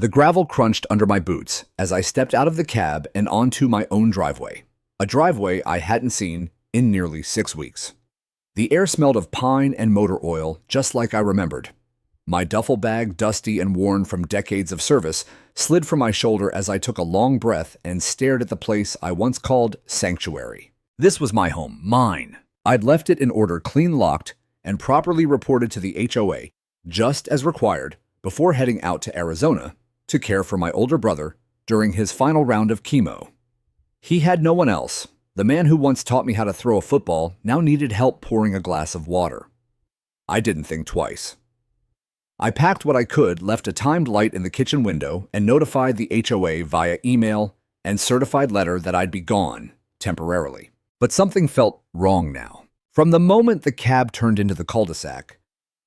The gravel crunched under my boots as I stepped out of the cab and onto my own driveway, a driveway I hadn't seen in nearly 6 weeks. The air smelled of pine and motor oil, just like I remembered. My duffel bag, dusty and worn from decades of service, slid from my shoulder as I took a long breath and stared at the place I once called sanctuary. This was my home, mine. I'd left it in order, clean locked, and properly reported to the HOA, just as required, before heading out to Arizona to care for my older brother during his final round of chemo. He had no one else. The man who once taught me how to throw a football now needed help pouring a glass of water. I didn't think twice. I packed what I could, left a timed light in the kitchen window, and notified the HOA via email and certified letter that I'd be gone, temporarily. But something felt wrong now. From the moment the cab turned into the cul-de-sac,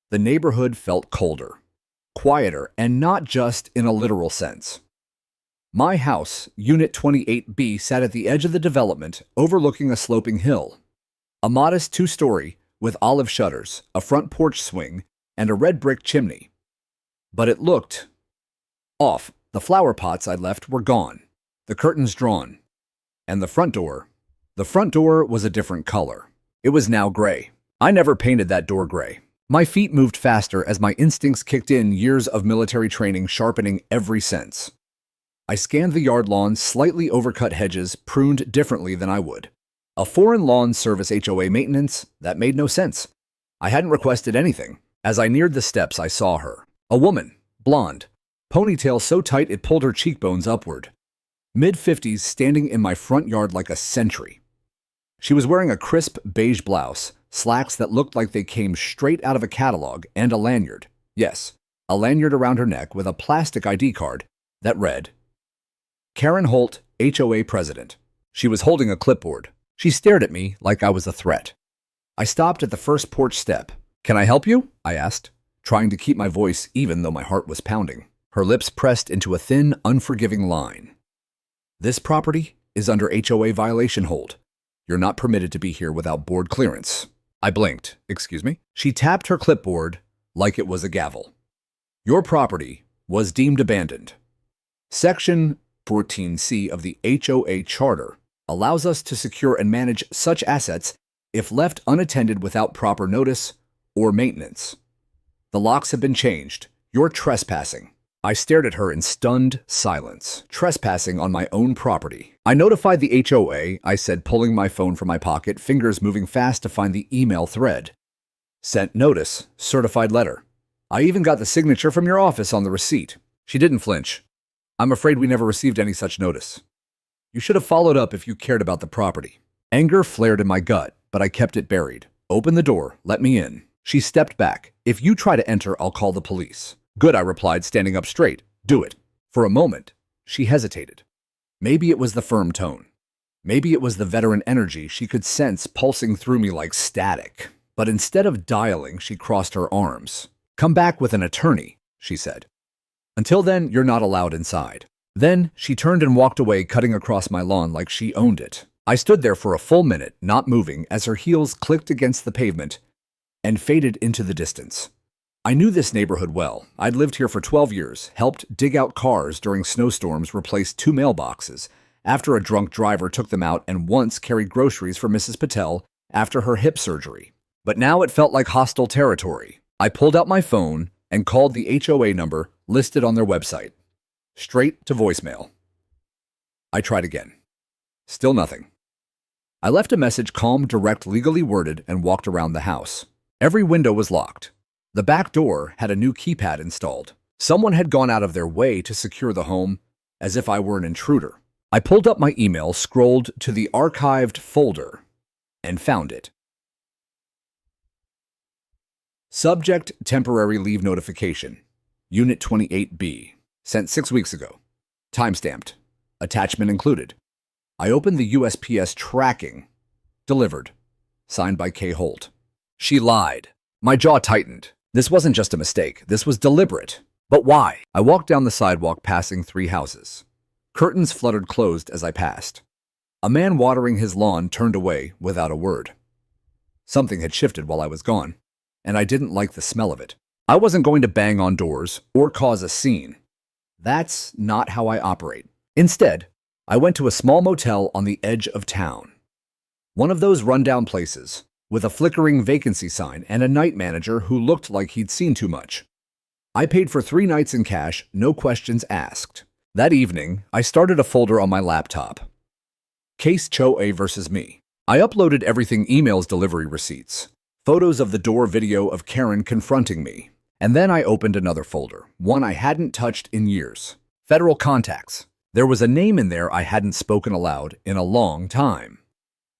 the neighborhood felt colder, quieter, and not just in a literal sense. My house, Unit 28B, sat at the edge of the development, overlooking a sloping hill. A modest 2-story with olive shutters, a front porch swing, and a red brick chimney. But it looked off. The flower pots I'd left were gone, the curtains drawn, and the front door was a different color. It was now gray. I never painted that door gray. My feet moved faster as my instincts kicked in, years of military training sharpening every sense. I scanned the yard lawn, slightly overcut hedges, pruned differently than I would. A foreign lawn service HOA maintenance? That made no sense. I hadn't requested anything. As I neared the steps, I saw her. A woman, blonde, ponytail so tight it pulled her cheekbones upward. Mid-50s, standing in my front yard like a sentry. She was wearing a crisp beige blouse, slacks that looked like they came straight out of a catalog, and a lanyard. Yes, a lanyard around her neck with a plastic ID card that read, Karen Holt, HOA President. She was holding a clipboard. She stared at me like I was a threat. I stopped at the first porch step. "Can I help you?" I asked, trying to keep my voice even though my heart was pounding. Her lips pressed into a thin, unforgiving line. "This property is under HOA violation hold. You're not permitted to be here without board clearance." I blinked. "Excuse me?" She tapped her clipboard like it was a gavel. "Your property was deemed abandoned. Section 14C of the HOA Charter allows us to secure and manage such assets if left unattended without proper notice or maintenance. The locks have been changed. You're trespassing." I stared at her in stunned silence. Trespassing on my own property. "I notified the HOA," I said, pulling my phone from my pocket, fingers moving fast to find the email thread. "Sent notice, certified letter. I even got the signature from your office on the receipt." She didn't flinch. "I'm afraid we never received any such notice. You should have followed up if you cared about the property." Anger flared in my gut, but I kept it buried. "Open the door. Let me in." She stepped back. "If you try to enter, I'll call the police." "Good," I replied, standing up straight. "Do it." For a moment, she hesitated. Maybe it was the firm tone. Maybe it was the veteran energy she could sense pulsing through me like static. But instead of dialing, she crossed her arms. "Come back with an attorney," she said. "Until then, you're not allowed inside." Then she turned and walked away, cutting across my lawn like she owned it. I stood there for a full minute, not moving, as her heels clicked against the pavement and faded into the distance. I knew this neighborhood well. I'd lived here for 12 years, helped dig out cars during snowstorms, replaced 2 mailboxes after a drunk driver took them out, and once carried groceries for Mrs. Patel after her hip surgery. But now it felt like hostile territory. I pulled out my phone and called the HOA number listed on their website. Straight to voicemail. I tried again. Still nothing. I left a message, calm, direct, legally worded, and walked around the house. Every window was locked. The back door had a new keypad installed. Someone had gone out of their way to secure the home, as if I were an intruder. I pulled up my email, scrolled to the archived folder, and found it. Subject: temporary leave notification. Unit 28B. Sent 6 weeks ago. Timestamped. Attachment included. I opened the USPS tracking. Delivered. Signed by K. Holt. She lied. My jaw tightened. This wasn't just a mistake. This was deliberate. But why? I walked down the sidewalk, passing 3 houses. Curtains fluttered closed as I passed. A man watering his lawn turned away without a word. Something had shifted while I was gone, and I didn't like the smell of it. I wasn't going to bang on doors or cause a scene. That's not how I operate. Instead, I went to a small motel on the edge of town. One of those rundown places, with a flickering vacancy sign and a night manager who looked like he'd seen too much. I paid for 3 nights in cash, no questions asked. That evening, I started a folder on my laptop. Case HOA versus me. I uploaded everything: emails, delivery receipts, photos of the door, video of Karen confronting me. And then I opened another folder, one I hadn't touched in years. Federal contacts. There was a name in there I hadn't spoken aloud in a long time.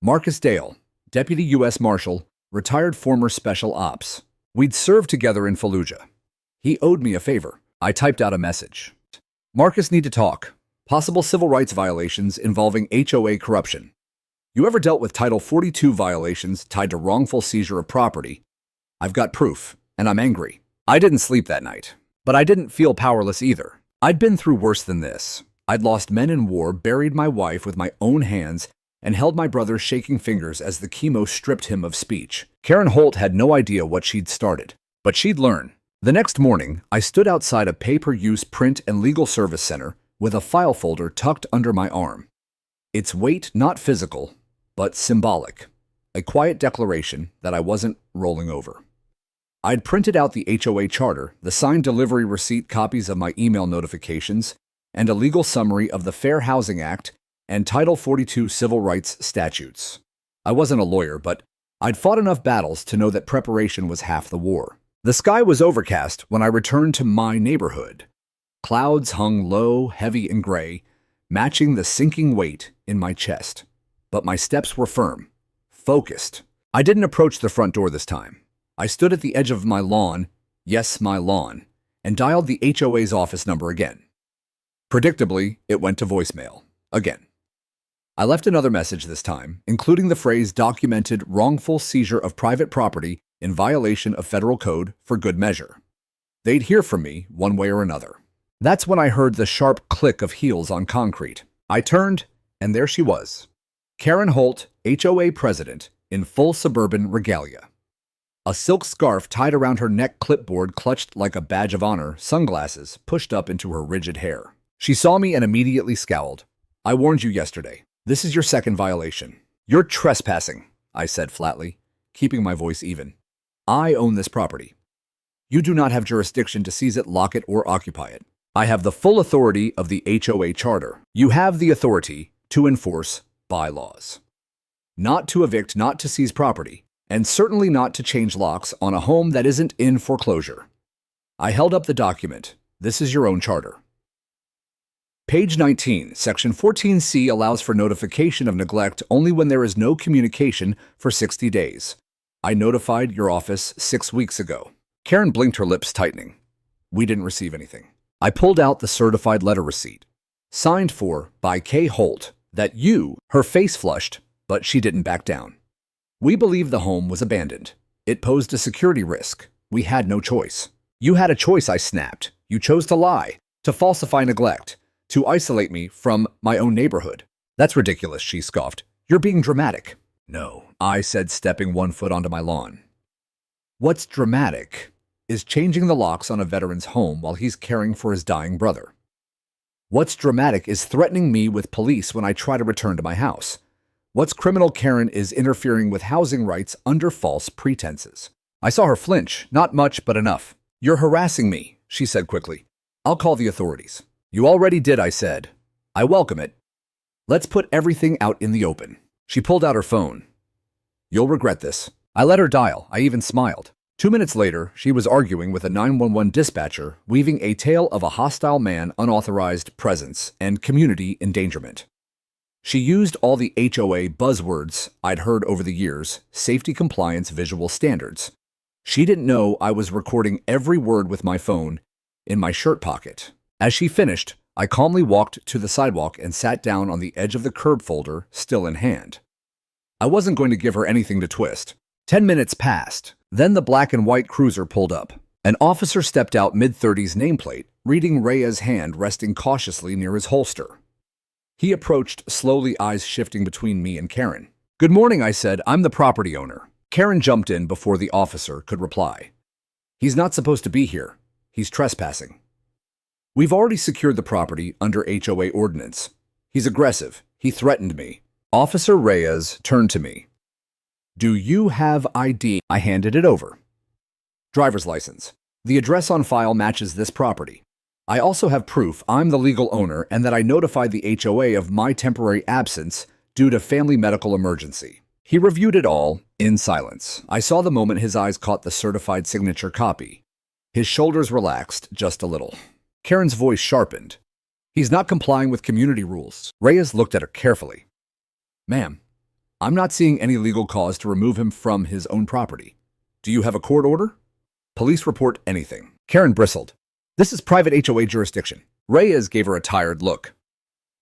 Marcus Dale, Deputy U.S. Marshal, retired former Special Ops. We'd served together in Fallujah. He owed me a favor. I typed out a message. Marcus, need to talk. Possible civil rights violations involving HOA corruption. You ever dealt with Title 42 violations tied to wrongful seizure of property? I've got proof, and I'm angry. I didn't sleep that night, but I didn't feel powerless either. I'd been through worse than this. I'd lost men in war, buried my wife with my own hands, and held my brother's shaking fingers as the chemo stripped him of speech. Karen Holt had no idea what she'd started, but she'd learn. The next morning, I stood outside a pay-per-use print and legal service center with a file folder tucked under my arm. Its weight not physical, but symbolic. A quiet declaration that I wasn't rolling over. I'd printed out the HOA charter, the signed delivery receipt, copies of my email notifications, and a legal summary of the Fair Housing Act and Title 42 civil rights statutes. I wasn't a lawyer, but I'd fought enough battles to know that preparation was half the war. The sky was overcast when I returned to my neighborhood. Clouds hung low, heavy and gray, matching the sinking weight in my chest. But my steps were firm, focused. I didn't approach the front door this time. I stood at the edge of my lawn, yes, my lawn, and dialed the HOA's office number again. Predictably, it went to voicemail. Again. I left another message this time, including the phrase "documented wrongful seizure of private property in violation of federal code for good measure." They'd hear from me one way or another. That's when I heard the sharp click of heels on concrete. I turned, and there she was. Karen Holt, HOA president, in full suburban regalia. A silk scarf tied around her neck, clipboard clutched like a badge of honor, sunglasses pushed up into her rigid hair. She saw me and immediately scowled. "I warned you yesterday. This is your second violation." "You're trespassing," I said flatly, keeping my voice even. "I own this property. You do not have jurisdiction to seize it, lock it, or occupy it. I have the full authority of the HOA charter. You have the authority to enforce bylaws. Not to evict, not to seize property, and certainly not to change locks on a home that isn't in foreclosure." I held up the document. "This is your own charter." Page 19, Section 14C allows for notification of neglect only when there is no communication for 60 days. I notified your office 6 weeks ago. Karen blinked, her lips tightening. "We didn't receive anything." I pulled out the certified letter receipt. Signed for by K. Holt, that you, her face flushed, but she didn't back down. "We believe the home was abandoned. It posed a security risk. We had no choice." "You had a choice," I snapped. "You chose to lie, to falsify neglect, to isolate me from my own neighborhood." "That's ridiculous," she scoffed. "You're being dramatic." "No," I said, stepping one foot onto my lawn. "What's dramatic is changing the locks on a veteran's home while he's caring for his dying brother. What's dramatic is threatening me with police when I try to return to my house. What's criminal, Karen, is interfering with housing rights under false pretenses." I saw her flinch. "Not much, but enough." "You're harassing me," she said quickly. "I'll call the authorities." "You already did," I said. "I welcome it. Let's put everything out in the open." She pulled out her phone. "You'll regret this." I let her dial. I even smiled. 2 minutes later, she was arguing with a 911 dispatcher, weaving a tale of a hostile man, unauthorized presence, and community endangerment. She used all the HOA buzzwords I'd heard over the years: safety, compliance, visual standards. She didn't know I was recording every word with my phone in my shirt pocket. As she finished, I calmly walked to the sidewalk and sat down on the edge of the curb, folder still in hand. I wasn't going to give her anything to twist. 10 minutes passed. Then the black and white cruiser pulled up. An officer stepped out, mid-30s, nameplate, reading Rhea's hand resting cautiously near his holster. He approached slowly, eyes shifting between me and Karen. "Good morning," I said. "I'm the property owner." Karen jumped in before the officer could reply. "He's not supposed to be here. He's trespassing." We've already secured the property under HOA ordinance. He's aggressive. He threatened me. Officer Reyes turned to me. Do you have ID? I handed it over. Driver's license. The address on file matches this property. I also have proof I'm the legal owner and that I notified the HOA of my temporary absence due to family medical emergency. He reviewed it all in silence. I saw the moment his eyes caught the certified signature copy. His shoulders relaxed just a little. Karen's voice sharpened. He's not complying with community rules. Reyes looked at her carefully. Ma'am, I'm not seeing any legal cause to remove him from his own property. Do you have a court order? Police report anything. Karen bristled. This is private HOA jurisdiction. Reyes gave her a tired look.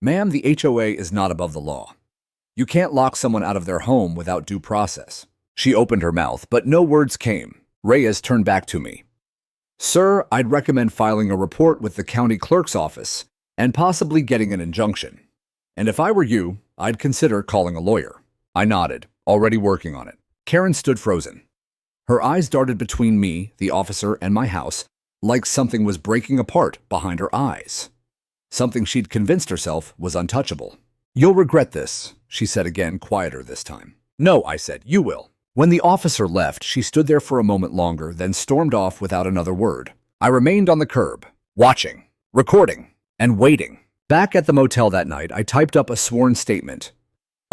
Ma'am, the HOA is not above the law. You can't lock someone out of their home without due process. She opened her mouth, but no words came. Reyes turned back to me. Sir, I'd recommend filing a report with the county clerk's office and possibly getting an injunction. And if I were you, I'd consider calling a lawyer. I nodded, already working on it. Karen stood frozen. Her eyes darted between me, the officer, and my house, like something was breaking apart behind her eyes. Something she'd convinced herself was untouchable. You'll regret this, she said again, quieter this time. No, I said, you will. When the officer left, she stood there for a moment longer, then stormed off without another word. I remained on the curb, watching, recording, and waiting. Back at the motel that night, I typed up a sworn statement,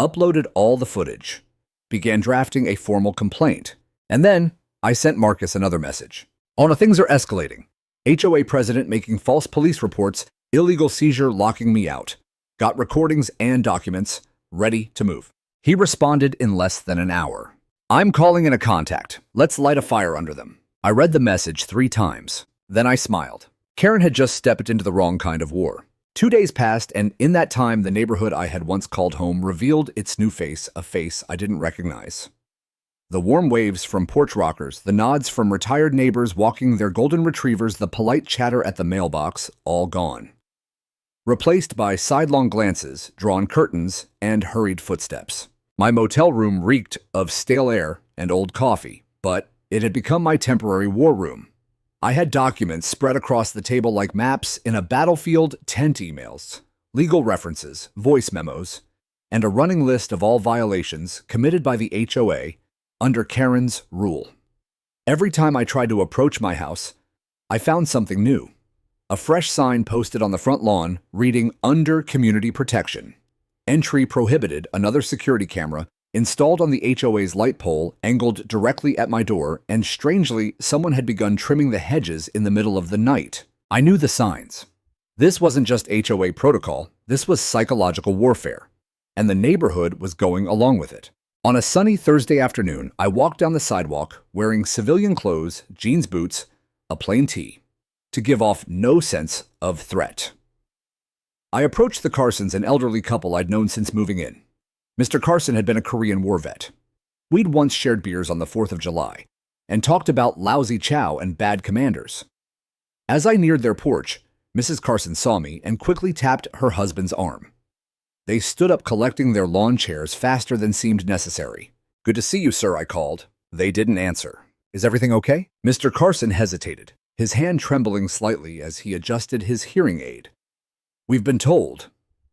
uploaded all the footage, began drafting a formal complaint, and then I sent Marcus another message. Oh, things are escalating. HOA president making false police reports, illegal seizure locking me out. Got recordings and documents, ready to move. He responded in less than an hour. I'm calling in a contact. Let's light a fire under them. I read the message 3 times. Then I smiled. Karen had just stepped into the wrong kind of war. 2 days passed, and in that time, the neighborhood I had once called home revealed its new face, a face I didn't recognize. The warm waves from porch rockers, the nods from retired neighbors walking their golden retrievers, the polite chatter at the mailbox, all gone. Replaced by sidelong glances, drawn curtains, and hurried footsteps. My motel room reeked of stale air and old coffee, but it had become my temporary war room. I had documents spread across the table like maps in a battlefield, tent emails, legal references, voice memos, and a running list of all violations committed by the HOA under Karen's rule. Every time I tried to approach my house, I found something new. A fresh sign posted on the front lawn reading "Under Community Protection." Entry prohibited, another security camera installed on the HOA's light pole angled directly at my door, and strangely, someone had begun trimming the hedges in the middle of the night. I knew the signs. This wasn't just HOA protocol, this was psychological warfare, and the neighborhood was going along with it. On a sunny Thursday afternoon, I walked down the sidewalk wearing civilian clothes, jeans boots, a plain tee, to give off no sense of threat. I approached the Carsons, an elderly couple I'd known since moving in. Mr. Carson had been a Korean War vet. We'd once shared beers on the 4th of July and talked about lousy chow and bad commanders. As I neared their porch, Mrs. Carson saw me and quickly tapped her husband's arm. They stood up, collecting their lawn chairs faster than seemed necessary. Good to see you, sir, I called. They didn't answer. Is everything okay? Mr. Carson hesitated, his hand trembling slightly as he adjusted his hearing aid. We've been told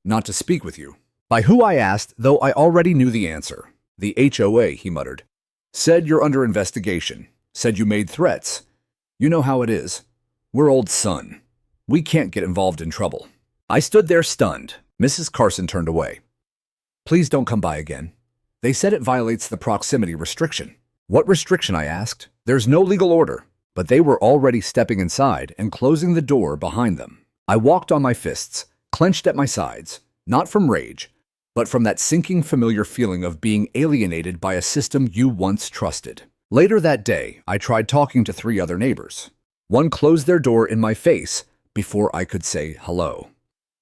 not to speak with you. By who, I asked, though I already knew the answer. The HOA, he muttered. Said you're under investigation. Said you made threats. You know how it is. We're old son. We can't get involved in trouble. I stood there stunned. Mrs. Carson turned away. Please don't come by again. They said it violates the proximity restriction. What restriction, I asked. There's no legal order. But they were already stepping inside and closing the door behind them. I walked on my fists, clenched at my sides, not from rage, but from that sinking familiar feeling of being alienated by a system you once trusted. Later that day, I tried talking to 3 other neighbors. One closed their door in my face before I could say hello.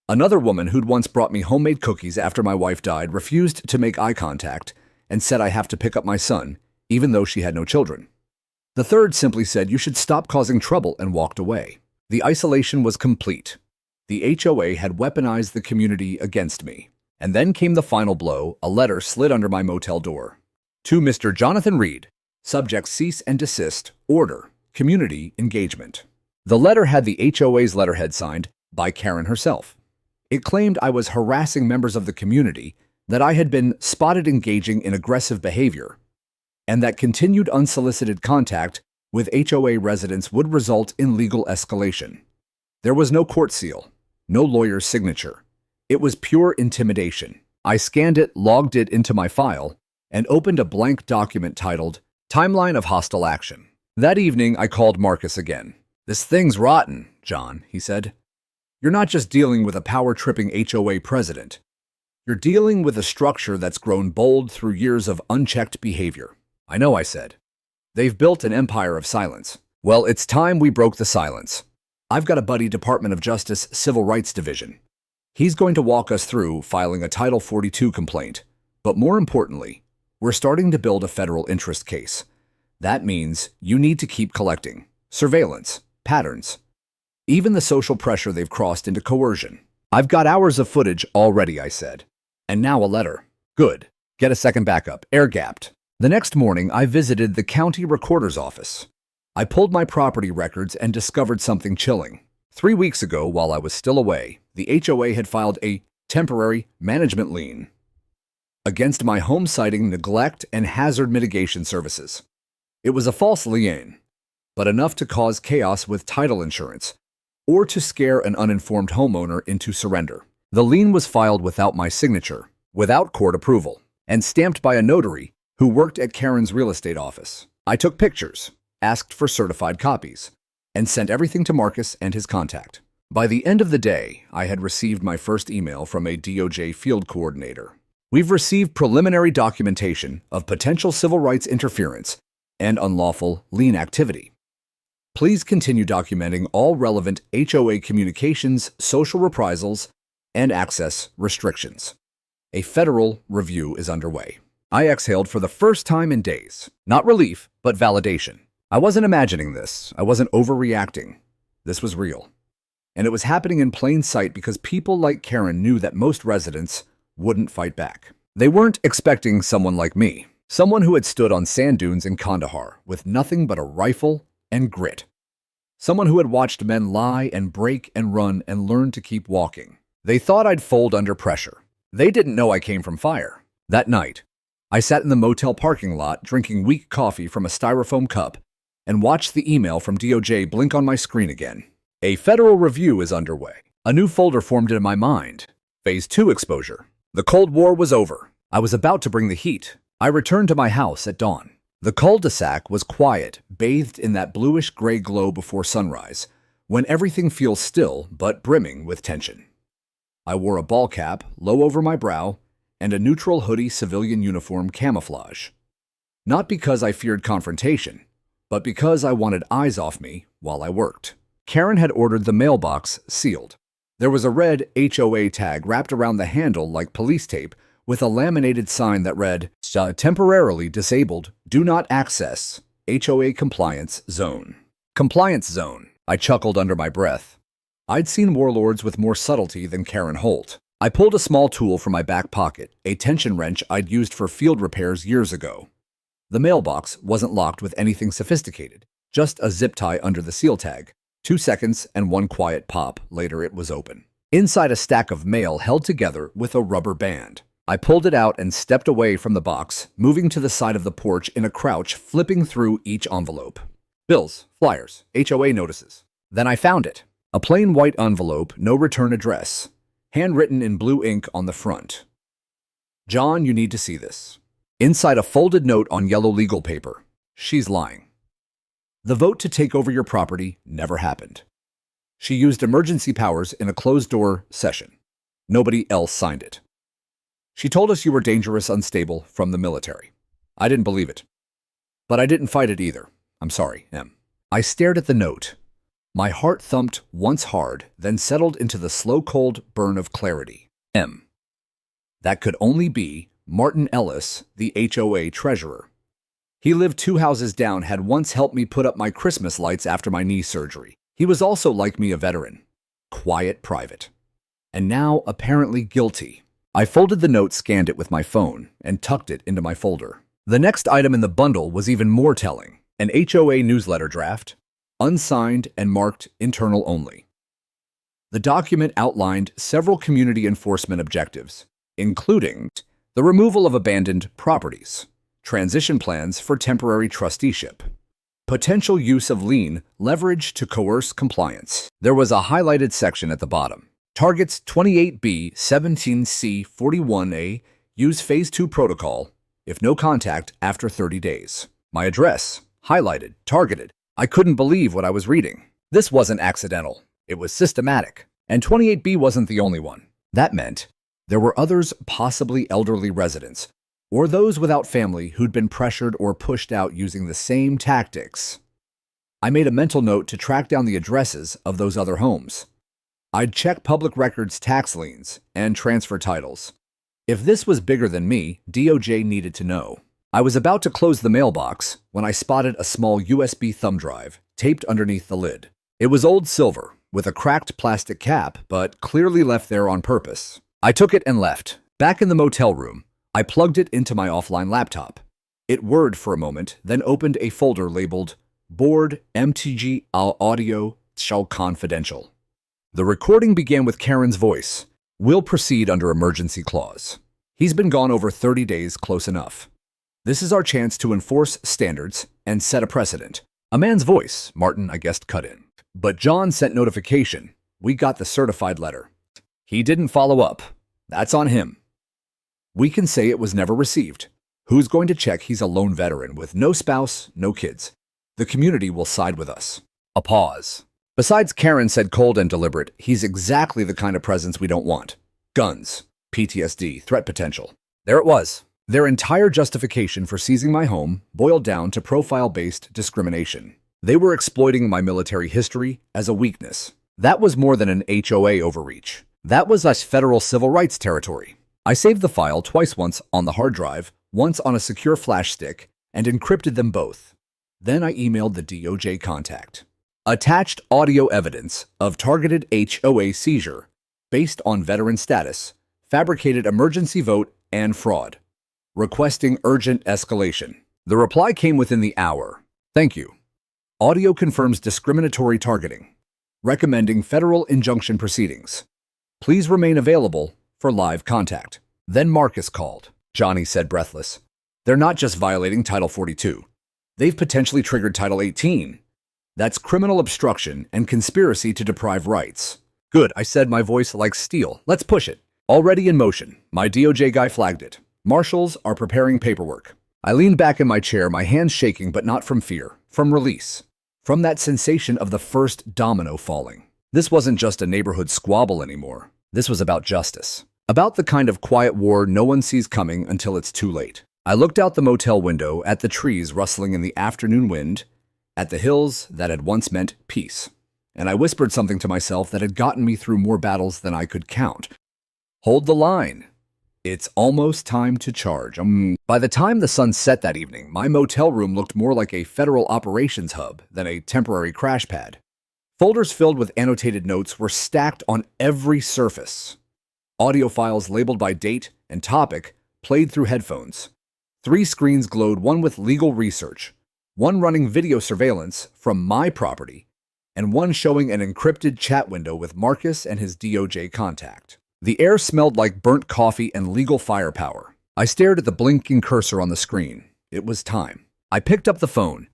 Another woman who'd once brought me homemade cookies after my wife died refused to make eye contact and said I have to pick up my son, even though she had no children. The third simply said you should stop causing trouble and walked away. The isolation was complete. The HOA had weaponized the community against me. And then came the final blow. A letter slid under my motel door. To Mr. Jonathan Reed, subject cease and desist, order, community engagement. The letter had the HOA's letterhead signed by Karen herself. It claimed I was harassing members of the community, that I had been spotted engaging in aggressive behavior, and that continued unsolicited contact with HOA residents would result in legal escalation. There was no court seal, no lawyer's signature. It was pure intimidation. I scanned it, logged it into my file, and opened a blank document titled Timeline of Hostile Action. That evening, I called Marcus again. "This thing's rotten, John," he said. "You're not just dealing with a power-tripping HOA president. You're dealing with a structure that's grown bold through years of unchecked behavior." "I know," I said. "They've built an empire of silence." "Well, it's time we broke the silence. I've got a buddy Department of Justice Civil Rights Division. He's going to walk us through filing a Title 42 complaint. But more importantly, we're starting to build a federal interest case. That means you need to keep collecting. Surveillance, patterns, even the social pressure they've crossed into coercion." "I've got hours of footage already," I said. "And now a letter." "Good. Get a second backup. Air-gapped." The next morning, I visited the county recorder's office. I pulled my property records and discovered something chilling. 3 weeks ago, while I was still away, the HOA had filed a temporary management lien against my home citing neglect and hazard mitigation services. It was a false lien, but enough to cause chaos with title insurance or to scare an uninformed homeowner into surrender. The lien was filed without my signature, without court approval, and stamped by a notary who worked at Karen's real estate office. I took pictures, asked for certified copies, and sent everything to Marcus and his contact. By the end of the day, I had received my first email from a DOJ field coordinator. "We've received preliminary documentation of potential civil rights interference and unlawful lien activity. Please continue documenting all relevant HOA communications, social reprisals, and access restrictions. A federal review is underway." I exhaled for the first time in days. Not relief, but validation. I wasn't imagining this. I wasn't overreacting. This was real. And it was happening in plain sight because people like Karen knew that most residents wouldn't fight back. They weren't expecting someone like me, someone who had stood on sand dunes in Kandahar with nothing but a rifle and grit. Someone who had watched men lie and break and run and learned to keep walking. They thought I'd fold under pressure. They didn't know I came from fire. That night, I sat in the motel parking lot drinking weak coffee from a styrofoam cup and watched the email from DOJ blink on my screen again. A federal review is underway. A new folder formed in my mind. Phase 2 exposure. The Cold War was over. I was about to bring the heat. I returned to my house at dawn. The cul-de-sac was quiet, bathed in that bluish-gray glow before sunrise, when everything feels still but brimming with tension. I wore a ball cap, low over my brow, and a neutral hoodie civilian uniform camouflage. Not because I feared confrontation, but because I wanted eyes off me while I worked. Karen had ordered the mailbox sealed. There was a red HOA tag wrapped around the handle like police tape with a laminated sign that read, "Temporarily disabled, do not access, HOA compliance zone." Compliance zone, I chuckled under my breath. I'd seen warlords with more subtlety than Karen Holt. I pulled a small tool from my back pocket, a tension wrench I'd used for field repairs years ago. The mailbox wasn't locked with anything sophisticated, just a zip tie under the seal tag. 2 seconds and one quiet pop later it was open. Inside a stack of mail held together with a rubber band. I pulled it out and stepped away from the box, moving to the side of the porch in a crouch, flipping through each envelope. Bills, flyers, HOA notices. Then I found it. A plain white envelope, no return address. Handwritten in blue ink on the front. "John, you need to see this." Inside a folded note on yellow legal paper. "She's lying. The vote to take over your property never happened. She used emergency powers in a closed-door session. Nobody else signed it. She told us you were dangerous, unstable, from the military. I didn't believe it. But I didn't fight it either. I'm sorry, M." I stared at the note. My heart thumped once hard, then settled into the slow cold burn of clarity. M. That could only be Martin Ellis, the HOA treasurer. He lived 2 houses down, had once helped me put up my Christmas lights after my knee surgery. He was also, like me, a veteran. Quiet, private. And now apparently guilty. I folded the note, scanned it with my phone, and tucked it into my folder. The next item in the bundle was even more telling. An HOA newsletter draft, unsigned and marked internal only. The document outlined several community enforcement objectives, including the removal of abandoned properties, transition plans for temporary trusteeship, potential use of lien leverage to coerce compliance. There was a highlighted section at the bottom. Targets 28B, 17C, 41A, use Phase 2 protocol, if no contact after 30 days. My address, highlighted, targeted. I couldn't believe what I was reading. This wasn't accidental. It was systematic. And 28B wasn't the only one. That meant there were others, possibly elderly residents, or those without family who'd been pressured or pushed out using the same tactics. I made a mental note to track down the addresses of those other homes. I'd check public records, tax liens, and transfer titles. If this was bigger than me, DOJ needed to know. I was about to close the mailbox when I spotted a small USB thumb drive taped underneath the lid. It was old silver, with a cracked plastic cap, but clearly left there on purpose. I took it and left. Back in the motel room, I plugged it into my offline laptop. It whirred for a moment, then opened a folder labeled Board MTG Audio Confidential. The recording began with Karen's voice. We'll proceed under emergency clause. He's been gone over 30 days, close enough. This is our chance to enforce standards and set a precedent. A man's voice, Martin, I guessed, cut in. But John sent notification. We got the certified letter. He didn't follow up. That's on him. We can say it was never received. Who's going to check he's a lone veteran with no spouse, no kids? The community will side with us. A pause. Besides, Karen said cold and deliberate, he's exactly the kind of presence we don't want. Guns, PTSD, threat potential. There it was. Their entire justification for seizing my home boiled down to profile-based discrimination. They were exploiting my military history as a weakness. That was more than an HOA overreach. That was us federal civil rights territory. I saved the file twice, once on the hard drive, once on a secure flash stick, and encrypted them both. Then I emailed the DOJ contact. Attached audio evidence of targeted HOA seizure based on veteran status, fabricated emergency vote, and fraud. Requesting urgent escalation. The reply came within the hour. Thank you. Audio confirms discriminatory targeting. Recommending federal injunction proceedings. Please remain available for live contact. Then Marcus called. Johnny said, breathless. They're not just violating Title 42. They've potentially triggered Title 18. That's criminal obstruction and conspiracy to deprive rights. Good, I said, my voice like steel. Let's push it. Already in motion. My DOJ guy flagged it. Marshals are preparing paperwork. I leaned back in my chair, my hands shaking, but not from fear, from release. From that sensation of the first domino falling. This wasn't just a neighborhood squabble anymore. This was about justice. About the kind of quiet war no one sees coming until it's too late. I looked out the motel window at the trees rustling in the afternoon wind, at the hills that had once meant peace. And I whispered something to myself that had gotten me through more battles than I could count. Hold the line. It's almost time to charge. By the time the sun set that evening, my motel room looked more like a federal operations hub than a temporary crash pad. Folders filled with annotated notes were stacked on every surface. Audio files labeled by date and topic played through headphones. 3 screens glowed, one with legal research, one running video surveillance from my property, and one showing an encrypted chat window with Marcus and his DOJ contact. The air smelled like burnt coffee and legal firepower. I stared at the blinking cursor on the screen. It was time. I picked up the phone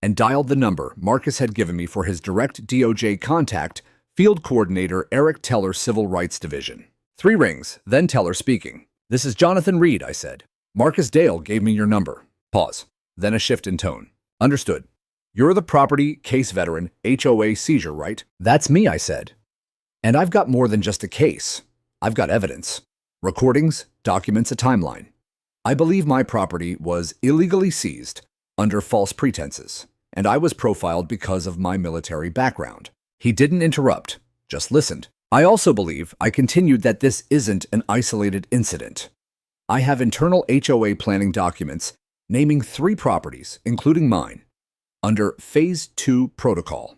and dialed the number Marcus had given me for his direct DOJ contact, Field Coordinator Eric Teller, Civil Rights Division. 3 rings, then Teller speaking. This is Jonathan Reed, I said. Marcus Dale gave me your number. Pause. Then a shift in tone. Understood. You're the property case veteran, HOA seizure, right? That's me, I said. And I've got more than just a case. I've got evidence. Recordings, documents, a timeline. I believe my property was illegally seized under false pretenses, and I was profiled because of my military background. He didn't interrupt, just listened. I also believe, I continued, that this isn't an isolated incident. I have internal HOA planning documents naming 3 properties, including mine, under Phase 2 protocol.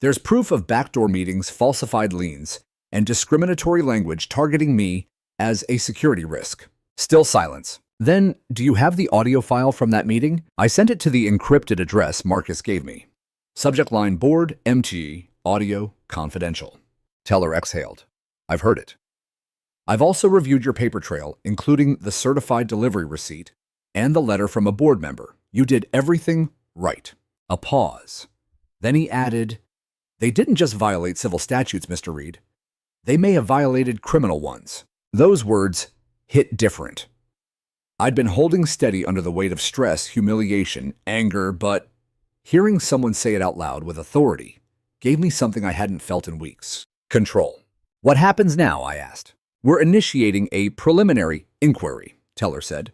There's proof of backdoor meetings, falsified liens, and discriminatory language targeting me as a security risk. Still silence. Then, do you have the audio file from that meeting? I sent it to the encrypted address Marcus gave me. Subject line: Board MT Audio Confidential. Teller exhaled. I've heard it. I've also reviewed your paper trail, including the certified delivery receipt and the letter from a board member. You did everything right. A pause. Then he added, they didn't just violate civil statutes, Mr. Reed. They may have violated criminal ones. Those words hit different. I'd been holding steady under the weight of stress, humiliation, anger, but hearing someone say it out loud with authority gave me something I hadn't felt in weeks. Control. What happens now? I asked. We're initiating a preliminary inquiry, Teller said.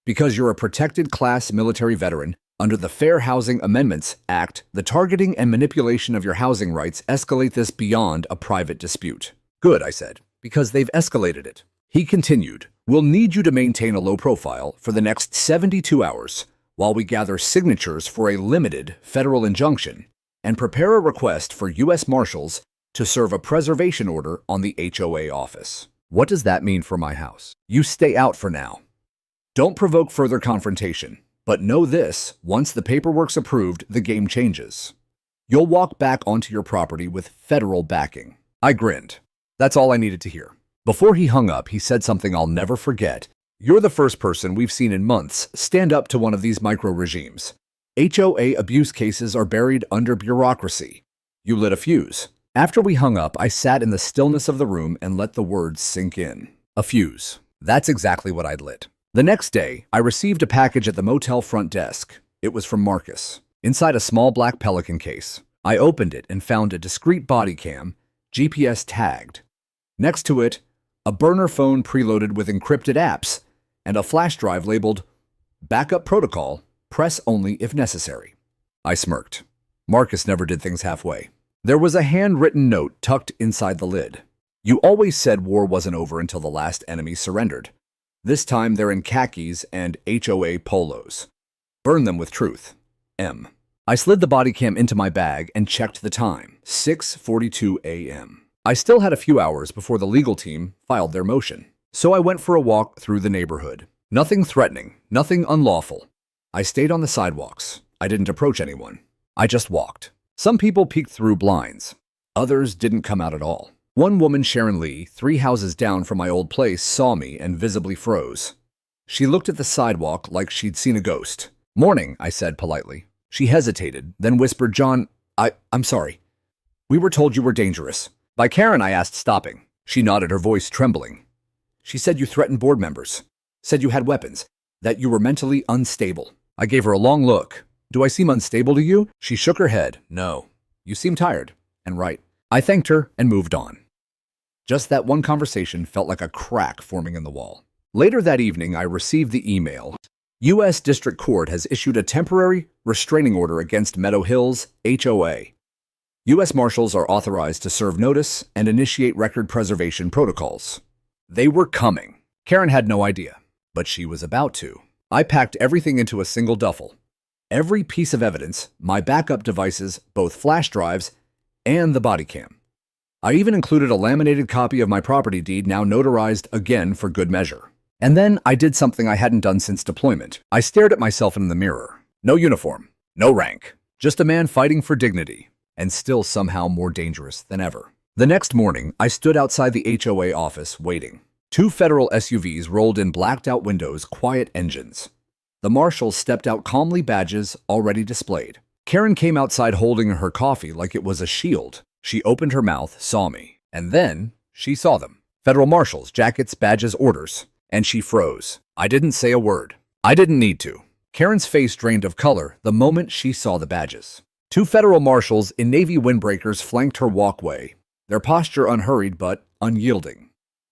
Because you're a protected class military veteran, under the Fair Housing Amendments Act, the targeting and manipulation of your housing rights escalate this beyond a private dispute. Good, I said, because they've escalated it. He continued, we'll need you to maintain a low profile for the next 72 hours while we gather signatures for a limited federal injunction and prepare a request for U.S. Marshals to serve a preservation order on the HOA office. What does that mean for my house? You stay out for now. Don't provoke further confrontation, but know this, once the paperwork's approved, the game changes. You'll walk back onto your property with federal backing. I grinned. That's all I needed to hear. Before he hung up, he said something I'll never forget. You're the first person we've seen in months stand up to one of these micro-regimes. HOA abuse cases are buried under bureaucracy. You lit a fuse. After we hung up, I sat in the stillness of the room and let the words sink in. A fuse. That's exactly what I'd lit. The next day, I received a package at the motel front desk. It was from Marcus. Inside a small black Pelican case. I opened it and found a discreet body cam, GPS tagged. Next to it, a burner phone preloaded with encrypted apps, and a flash drive labeled Backup Protocol, Press Only if Necessary. I smirked. Marcus never did things halfway. There was a handwritten note tucked inside the lid. You always said war wasn't over until the last enemy surrendered. This time they're in khakis and HOA polos. Burn them with truth. M. I slid the body cam into my bag and checked the time. 6:42 a.m. I still had a few hours before the legal team filed their motion. So I went for a walk through the neighborhood. Nothing threatening, nothing unlawful. I stayed on the sidewalks. I didn't approach anyone. I just walked. Some people peeked through blinds. Others didn't come out at all. One woman, Sharon Lee, 3 houses down from my old place, saw me and visibly froze. She looked at the sidewalk like she'd seen a ghost. Morning, I said politely. She hesitated, then whispered, John, I'm sorry. We were told you were dangerous. By Karen, I asked, stopping. She nodded, her voice trembling. She said you threatened board members. Said you had weapons. That you were mentally unstable. I gave her a long look. Do I seem unstable to you? She shook her head. No. You seem tired. And right. I thanked her and moved on. Just that one conversation felt like a crack forming in the wall. Later that evening, I received the email. U.S. District Court has issued a temporary restraining order against Meadow Hills HOA. U.S. Marshals are authorized to serve notice and initiate record preservation protocols. They were coming. Karen had no idea, but she was about to. I packed everything into a single duffel. Every piece of evidence, my backup devices, both flash drives, and the body cam. I even included a laminated copy of my property deed, now notarized again for good measure. And then I did something I hadn't done since deployment. I stared at myself in the mirror. No uniform, no rank, just a man fighting for dignity, and still somehow more dangerous than ever. The next morning, I stood outside the HOA office waiting. 2 federal SUVs rolled in, blacked-out windows, quiet engines. The marshals stepped out calmly, badges already displayed. Karen came outside holding her coffee like it was a shield. She opened her mouth, saw me, and then she saw them. Federal marshals, jackets, badges, orders. And she froze. I didn't say a word. I didn't need to. Karen's face drained of color the moment she saw the badges. 2 federal marshals in navy windbreakers flanked her walkway, their posture unhurried but unyielding.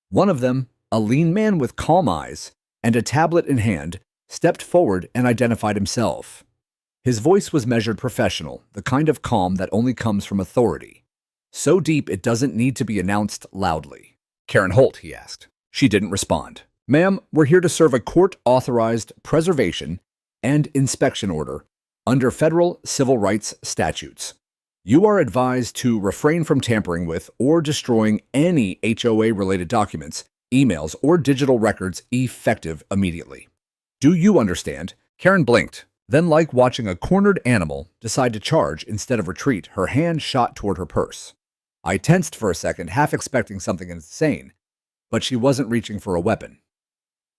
One of them, a lean man with calm eyes and a tablet in hand, stepped forward and identified himself. His voice was measured, professional, the kind of calm that only comes from authority. So deep it doesn't need to be announced loudly. Karen Holt, he asked. She didn't respond. Ma'am, we're here to serve a court-authorized preservation and inspection order under federal civil rights statutes. You are advised to refrain from tampering with or destroying any HOA-related documents, emails, or digital records effective immediately. Do you understand? Karen blinked, then, like watching a cornered animal decide to charge instead of retreat, her hand shot toward her purse. I tensed for a second, half expecting something insane, but she wasn't reaching for a weapon.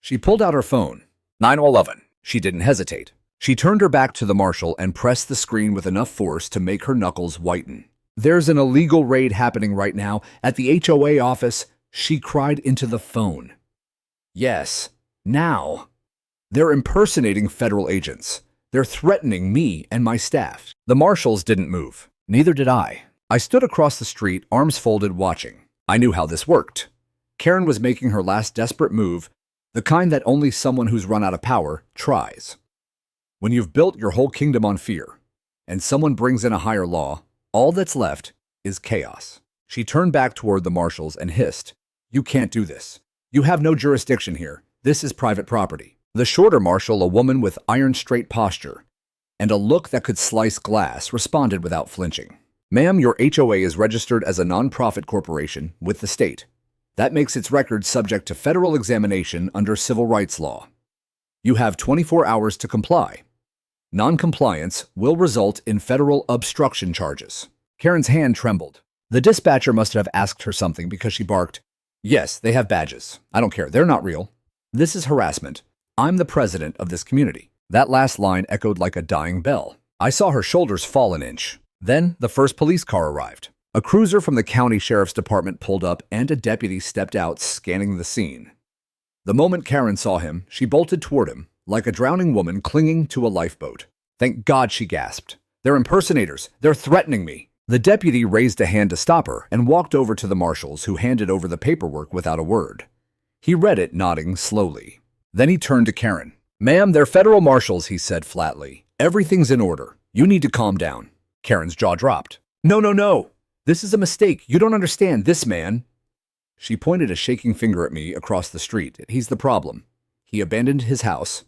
She pulled out her phone. 911. She didn't hesitate. She turned her back to the marshal and pressed the screen with enough force to make her knuckles whiten. "There's an illegal raid happening right now at the HOA office," she cried into the phone. "Yes, now. They're impersonating federal agents. They're threatening me and my staff." The marshals didn't move. Neither did I. I stood across the street, arms folded, watching. I knew how this worked. Karen was making her last desperate move, the kind that only someone who's run out of power tries. When you've built your whole kingdom on fear, and someone brings in a higher law, all that's left is chaos. She turned back toward the marshals and hissed, "You can't do this. You have no jurisdiction here. This is private property." The shorter marshal, a woman with iron-straight posture and a look that could slice glass, responded without flinching. "Ma'am, your HOA is registered as a non-profit corporation with the state. That makes its records subject to federal examination under civil rights law. You have 24 hours to comply. Non-compliance will result in federal obstruction charges." Karen's hand trembled. The dispatcher must have asked her something because she barked, "Yes, they have badges. I don't care. They're not real. This is harassment. I'm the president of this community." That last line echoed like a dying bell. I saw her shoulders fall an inch. Then the first police car arrived. A cruiser from the county sheriff's department pulled up and a deputy stepped out, scanning the scene. The moment Karen saw him, she bolted toward him, like a drowning woman clinging to a lifeboat. "Thank God," she gasped. "They're impersonators. They're threatening me." The deputy raised a hand to stop her and walked over to the marshals, who handed over the paperwork without a word. He read it, nodding slowly. Then he turned to Karen. "Ma'am, they're federal marshals," he said flatly. "Everything's in order. You need to calm down." Karen's jaw dropped. "No, no, no. This is a mistake. You don't understand. This man—" She pointed a shaking finger at me across the street. "He's the problem. He abandoned his house.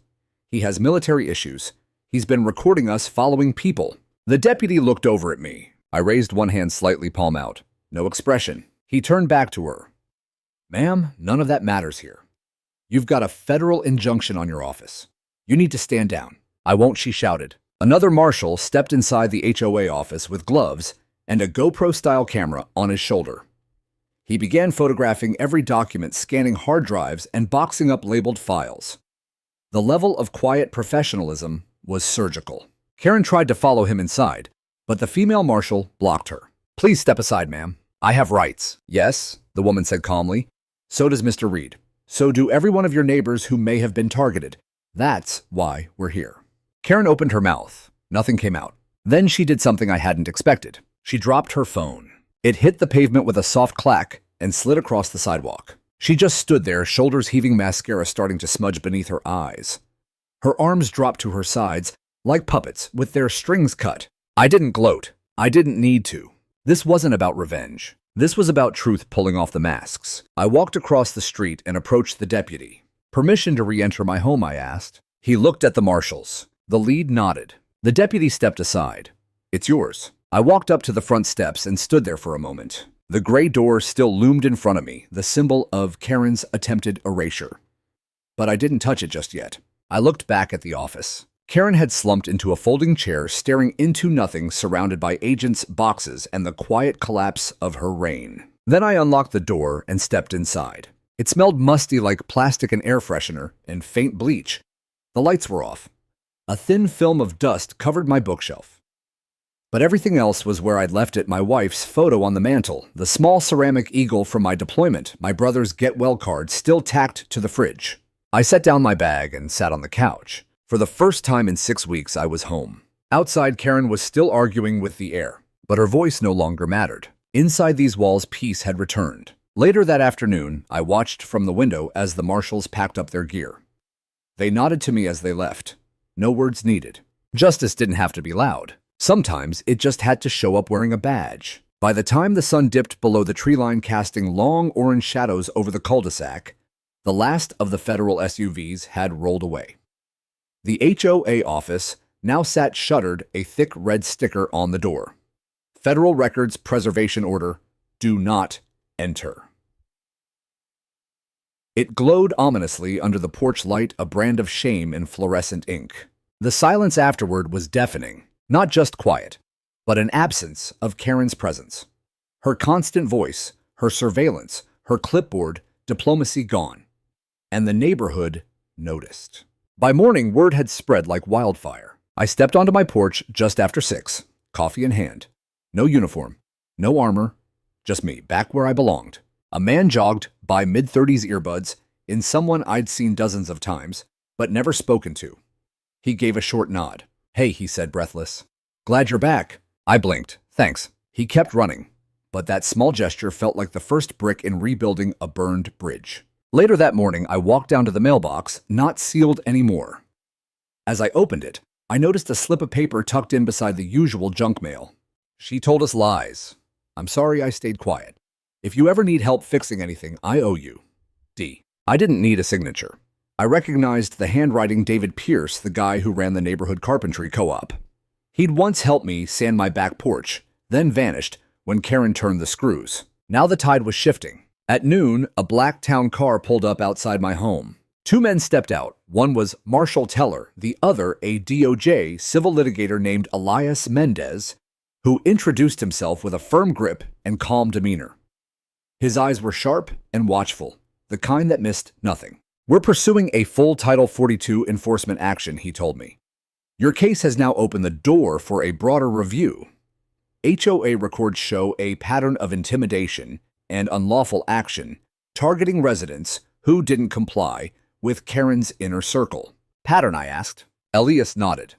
He has military issues. He's been recording us following people." The deputy looked over at me. I raised one hand slightly, palm out. No expression. He turned back to her. "Ma'am, none of that matters here. You've got a federal injunction on your office. You need to stand down." "I won't," she shouted. Another marshal stepped inside the HOA office with gloves and a GoPro-style camera on his shoulder. He began photographing every document, scanning hard drives, and boxing up labeled files. The level of quiet professionalism was surgical. Karen tried to follow him inside, but the female marshal blocked her. "Please step aside, ma'am. I have rights." "Yes," the woman said calmly. "So does Mr. Reed. So do every one of your neighbors who may have been targeted. That's why we're here." Karen opened her mouth. Nothing came out. Then she did something I hadn't expected. She dropped her phone. It hit the pavement with a soft clack and slid across the sidewalk. She just stood there, shoulders heaving, mascara starting to smudge beneath her eyes. Her arms dropped to her sides, like puppets with their strings cut. I didn't gloat. I didn't need to. This wasn't about revenge. This was about truth pulling off the masks. I walked across the street and approached the deputy. "Permission to re-enter my home?" I asked. He looked at the marshals. The lead nodded. The deputy stepped aside. "It's yours." I walked up to the front steps and stood there for a moment. The gray door still loomed in front of me, the symbol of Karen's attempted erasure. But I didn't touch it just yet. I looked back at the office. Karen had slumped into a folding chair, staring into nothing, surrounded by agents' boxes and the quiet collapse of her reign. Then I unlocked the door and stepped inside. It smelled musty, like plastic and air freshener, and faint bleach. The lights were off. A thin film of dust covered my bookshelf. But everything else was where I'd left it: my wife's photo on the mantel, the small ceramic eagle from my deployment, my brother's get-well card still tacked to the fridge. I set down my bag and sat on the couch. For the first time in 6 weeks, I was home. Outside, Karen was still arguing with the air, but her voice no longer mattered. Inside these walls, peace had returned. Later that afternoon, I watched from the window as the marshals packed up their gear. They nodded to me as they left. No words needed. Justice didn't have to be loud. Sometimes it just had to show up wearing a badge. By the time the sun dipped below the tree line, casting long orange shadows over the cul-de-sac, the last of the federal SUVs had rolled away. The HOA office now sat shuttered, a thick red sticker on the door. Federal Records Preservation Order, do not enter. It glowed ominously under the porch light, a brand of shame in fluorescent ink. The silence afterward was deafening, not just quiet, but an absence of Karen's presence. Her constant voice, her surveillance, her clipboard, diplomacy gone. And the neighborhood noticed. By morning, word had spread like wildfire. I stepped onto my porch just after 6, coffee in hand. No uniform, no armor, just me, back where I belonged. A man jogged by mid-30s earbuds in someone I'd seen dozens of times, but never spoken to. He gave a short nod. "Hey," he said, breathless. "Glad you're back." I blinked. "Thanks." He kept running, but that small gesture felt like the first brick in rebuilding a burned bridge. Later that morning, I walked down to the mailbox, not sealed anymore. As I opened it, I noticed a slip of paper tucked in beside the usual junk mail. "She told us lies. I'm sorry I stayed quiet. If you ever need help fixing anything, I owe you. D." I didn't need a signature. I recognized the handwriting David Pierce, the guy who ran the neighborhood carpentry co-op. He'd once helped me sand my back porch, then vanished when Karen turned the screws. Now the tide was shifting. At noon, a black town car pulled up outside my home. 2 men stepped out. One was Marshall Teller, the other a DOJ civil litigator named Elias Mendez, who introduced himself with a firm grip and calm demeanor. His eyes were sharp and watchful, the kind that missed nothing. "We're pursuing a full Title 42 enforcement action," he told me. "Your case has now opened the door for a broader review. HOA records show a pattern of intimidation and unlawful action targeting residents who didn't comply with Karen's inner circle." "Pattern?" I asked. Elias nodded.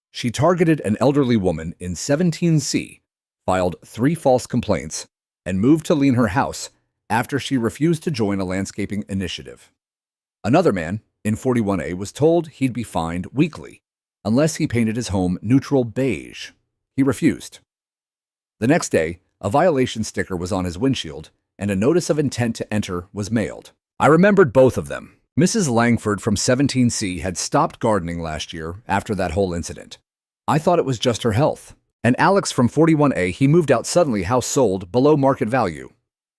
"She targeted an elderly woman in 17C, filed 3 false complaints, and moved to lean her house after she refused to join a landscaping initiative. Another man, in 41A, was told he'd be fined weekly unless he painted his home neutral beige. He refused. The next day, a violation sticker was on his windshield, and a notice of intent to enter was mailed. I remembered both of them. Mrs. Langford from 17C had stopped gardening last year after that whole incident. I thought it was just her health. And Alex from 41A, he moved out suddenly, house sold, below market value.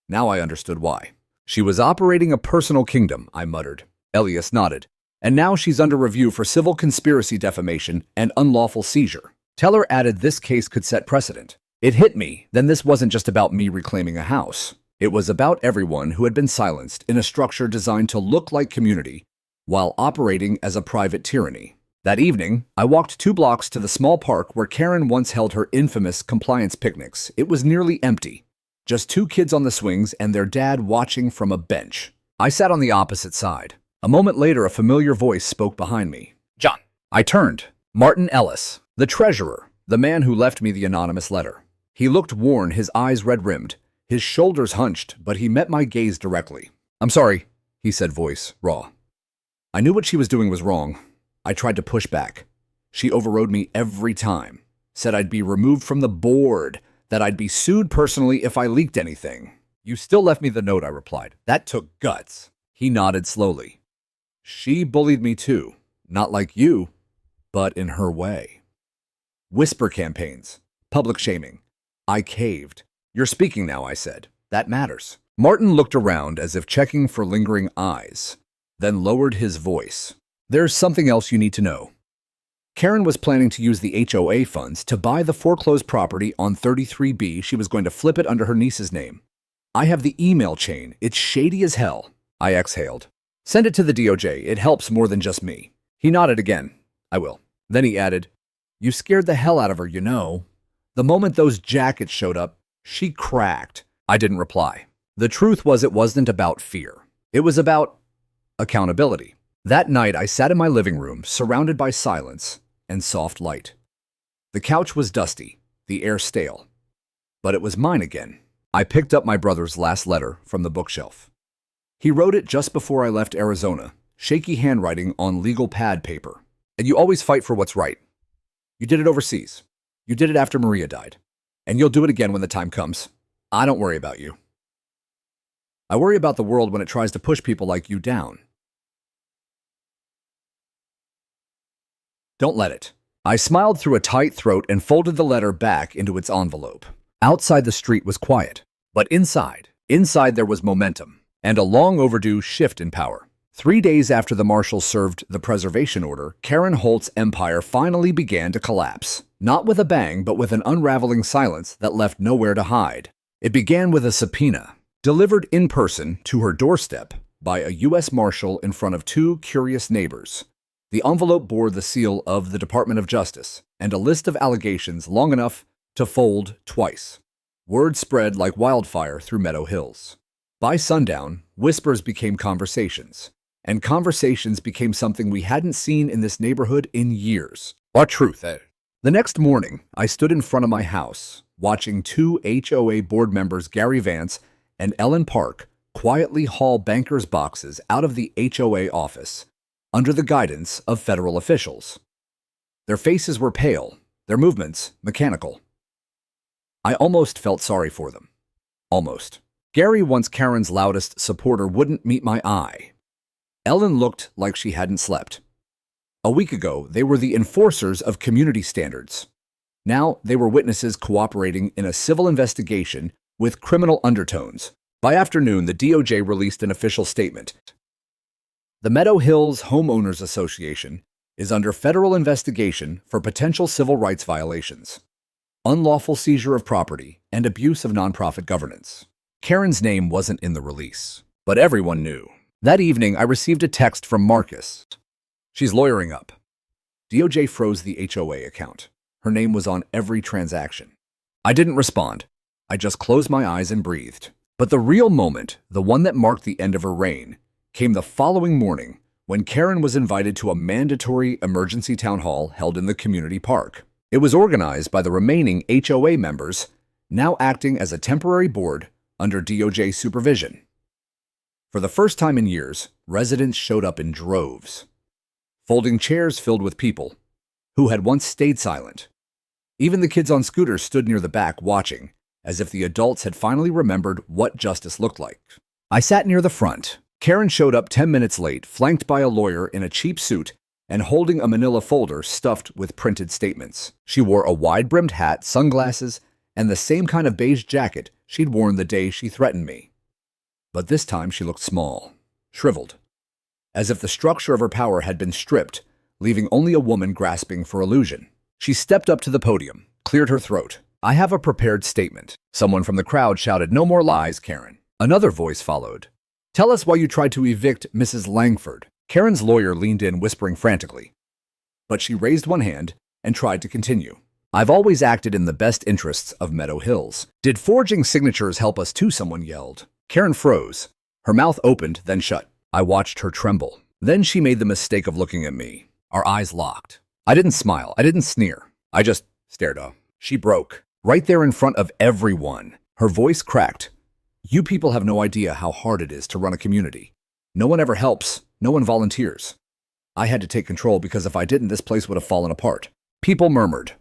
Now I understood why. "She was operating a personal kingdom," I muttered. Elias nodded. "And now she's under review for civil conspiracy defamation and unlawful seizure." Teller added this case could set precedent. It hit me, then this wasn't just about me reclaiming a house. It was about everyone who had been silenced in a structure designed to look like community while operating as a private tyranny. That evening, I walked 2 blocks to the small park where Karen once held her infamous compliance picnics. It was nearly empty. Just 2 kids on the swings and their dad watching from a bench. I sat on the opposite side. A moment later, a familiar voice spoke behind me. "John." I turned. Martin Ellis, the treasurer, the man who left me the anonymous letter. He looked worn, his eyes red-rimmed, his shoulders hunched, but he met my gaze directly. "I'm sorry," he said, voice raw. I knew what she was doing was wrong. I tried to push back. She overrode me every time, said I'd be removed from the board, that I'd be sued personally if I leaked anything. "You still left me the note," I replied. "That took guts." He nodded slowly. "She bullied me too, not like you, but in her way. Whisper campaigns, public shaming. I caved. "You're speaking now," I said. "That matters." Martin looked around as if checking for lingering eyes, then lowered his voice. "There's something else you need to know. Karen was planning to use the HOA funds to buy the foreclosed property on 33B. She was going to flip it under her niece's name. I have the email chain. It's shady as hell." I exhaled. "Send it to the DOJ. It helps more than just me." He nodded again. "I will." Then he added, "You scared the hell out of her, you know. The moment those jackets showed up, she cracked." I didn't reply. The truth was, it wasn't about fear. It was about accountability. That night, I sat in my living room, surrounded by silence and soft light. The couch was dusty, the air stale. But it was mine again. I picked up my brother's last letter from the bookshelf. He wrote it just before I left Arizona, shaky handwriting on legal pad paper. "And you always fight for what's right. You did it overseas. You did it after Maria died. And you'll do it again when the time comes. I don't worry about you. I worry about the world when it tries to push people like you down. Don't let it." I smiled through a tight throat and folded the letter back into its envelope. Outside the street was quiet, but inside there was momentum and a long overdue shift in power. 3 days after the Marshals served the preservation order, Karen Holt's empire finally began to collapse. Not with a bang, but with an unraveling silence that left nowhere to hide. It began with a subpoena, delivered in person to her doorstep by a U.S. Marshal in front of two curious neighbors. The envelope bore the seal of the Department of Justice and a list of allegations long enough to fold twice. Word spread like wildfire through Meadow Hills. By sundown, whispers became conversations, and conversations became something we hadn't seen in this neighborhood in years. What truth, eh? The next morning, I stood in front of my house, watching two HOA board members, Gary Vance and Ellen Park, quietly haul bankers' boxes out of the HOA office under the guidance of federal officials. Their faces were pale, their movements mechanical. I almost felt sorry for them. Almost. Gary, once Karen's loudest supporter, wouldn't meet my eye. Ellen looked like she hadn't slept. A week ago, they were the enforcers of community standards. Now, they were witnesses cooperating in a civil investigation with criminal undertones. By afternoon, the DOJ released an official statement. The Meadow Hills Homeowners Association is under federal investigation for potential civil rights violations, unlawful seizure of property, and abuse of nonprofit governance. Karen's name wasn't in the release, but everyone knew. That evening, I received a text from Marcus. She's lawyering up. DOJ froze the HOA account. Her name was on every transaction. I didn't respond. I just closed my eyes and breathed. But the real moment, the one that marked the end of her reign, came the following morning when Karen was invited to a mandatory emergency town hall held in the community park. It was organized by the remaining HOA members, now acting as a temporary board under DOJ supervision. For the first time in years, residents showed up in droves, folding chairs filled with people who had once stayed silent. Even the kids on scooters stood near the back watching, as if the adults had finally remembered what justice looked like. I sat near the front. Karen showed up 10 minutes late, flanked by a lawyer in a cheap suit and holding a manila folder stuffed with printed statements. She wore a wide-brimmed hat, sunglasses, and the same kind of beige jacket she'd worn the day she threatened me. But this time she looked small, shriveled, as if the structure of her power had been stripped, leaving only a woman grasping for illusion. She stepped up to the podium, cleared her throat. I have a prepared statement. Someone from the crowd shouted, "No more lies, Karen." Another voice followed. "Tell us why you tried to evict Mrs. Langford." Karen's lawyer leaned in, whispering frantically. But she raised one hand and tried to continue. "I've always acted in the best interests of Meadow Hills. Did forging signatures help us too?" someone yelled. Karen froze. Her mouth opened, then shut. I watched her tremble. Then she made the mistake of looking at me. Our eyes locked. I didn't smile. I didn't sneer. I just stared up. She broke. Right there in front of everyone. Her voice cracked. "You people have no idea how hard it is to run a community. No one ever helps. No one volunteers." I had to take control because if I didn't, this place would have fallen apart. People murmured.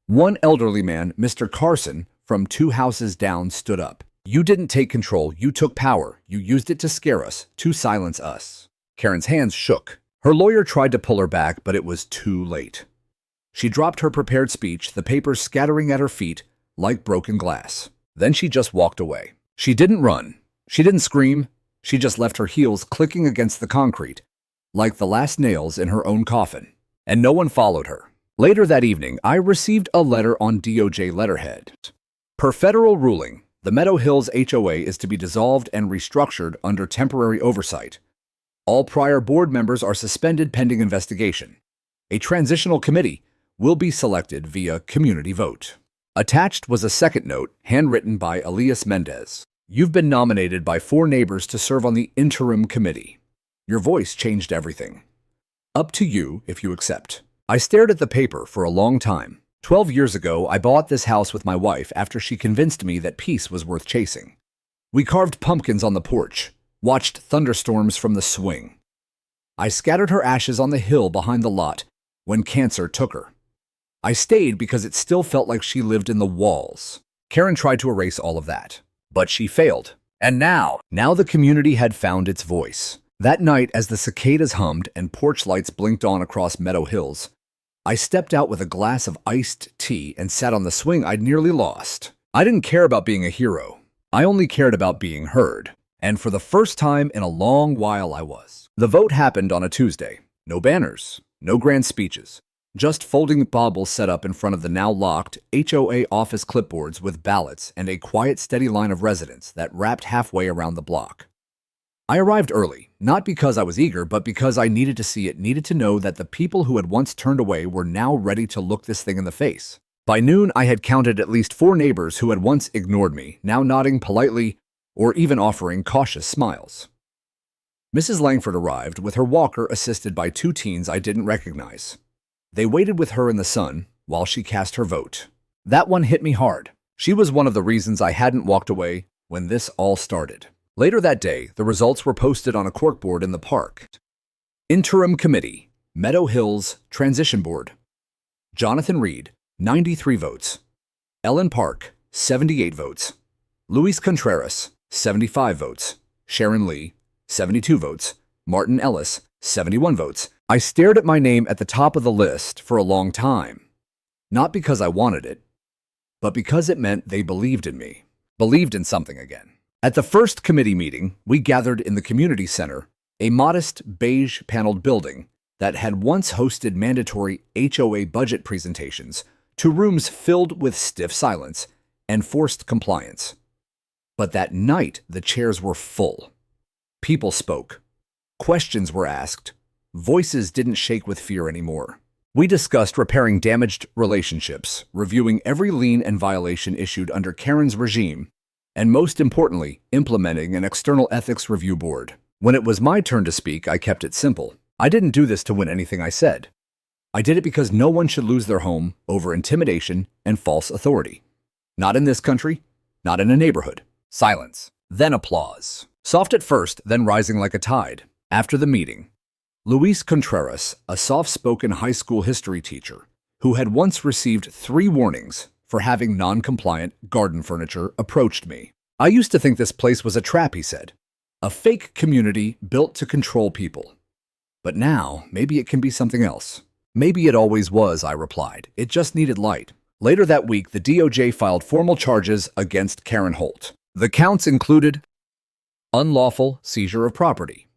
One elderly man, Mr. Carson, from 2 houses down, stood up. "You didn't take control. You took power. You used it to scare us, to silence us." Karen's hands shook. Her lawyer tried to pull her back, but it was too late. She dropped her prepared speech, the papers scattering at her feet like broken glass. Then she just walked away. She didn't run. She didn't scream. She just left her heels clicking against the concrete, like the last nails in her own coffin. And no one followed her. Later that evening, I received a letter on DOJ letterhead. Per federal ruling, the Meadow Hills HOA is to be dissolved and restructured under temporary oversight. All prior board members are suspended pending investigation. A transitional committee will be selected via community vote. Attached was a second note, handwritten by Elias Mendez. "You've been nominated by 4 neighbors to serve on the interim committee. Your voice changed everything. Up to you if you accept." I stared at the paper for a long time. 12 years ago, I bought this house with my wife after she convinced me that peace was worth chasing. We carved pumpkins on the porch, watched thunderstorms from the swing. I scattered her ashes on the hill behind the lot when cancer took her. I stayed because it still felt like she lived in the walls. Karen tried to erase all of that, but she failed. And now the community had found its voice. That night, as the cicadas hummed and porch lights blinked on across Meadow Hills, I stepped out with a glass of iced tea and sat on the swing I'd nearly lost. I didn't care about being a hero. I only cared about being heard. And for the first time in a long while, I was. The vote happened on a Tuesday. No banners, no grand speeches, just folding baubles set up in front of the now locked HOA office clipboards with ballots and a quiet, steady line of residents that wrapped halfway around the block. I arrived early, not because I was eager, but because I needed to see it, needed to know that the people who had once turned away were now ready to look this thing in the face. By noon, I had counted at least 4 neighbors who had once ignored me, now nodding politely or even offering cautious smiles. Mrs. Langford arrived with her walker assisted by 2 teens I didn't recognize. They waited with her in the sun while she cast her vote. That one hit me hard. She was one of the reasons I hadn't walked away when this all started. Later that day, the results were posted on a corkboard in the park. Interim Committee, Meadow Hills Transition Board. Jonathan Reed, 93 votes. Ellen Park, 78 votes. Luis Contreras, 75 votes. Sharon Lee, 72 votes. Martin Ellis, 71 votes. I stared at my name at the top of the list for a long time. Not because I wanted it, but because it meant they believed in me. Believed in something again. At the first committee meeting, we gathered in the community center, a modest beige-paneled building that had once hosted mandatory HOA budget presentations, to rooms filled with stiff silence and forced compliance. But that night, the chairs were full. People spoke. Questions were asked. Voices didn't shake with fear anymore. We discussed repairing damaged relationships, reviewing every lien and violation issued under Karen's regime, and most importantly, implementing an external ethics review board. When it was my turn to speak, I kept it simple. I didn't do this to win anything I said. I did it because no one should lose their home over intimidation and false authority. Not in this country, not in a neighborhood. Silence, then applause. Soft at first, then rising like a tide. After the meeting, Luis Contreras, a soft-spoken high school history teacher who had once received 3 warnings for having non-compliant garden furniture, approached me. I used to think this place was a trap, he said. A fake community built to control people. But now, maybe it can be something else. Maybe it always was, I replied. It just needed light. Later that week, the DOJ filed formal charges against Karen Holt. The counts included unlawful seizure of property,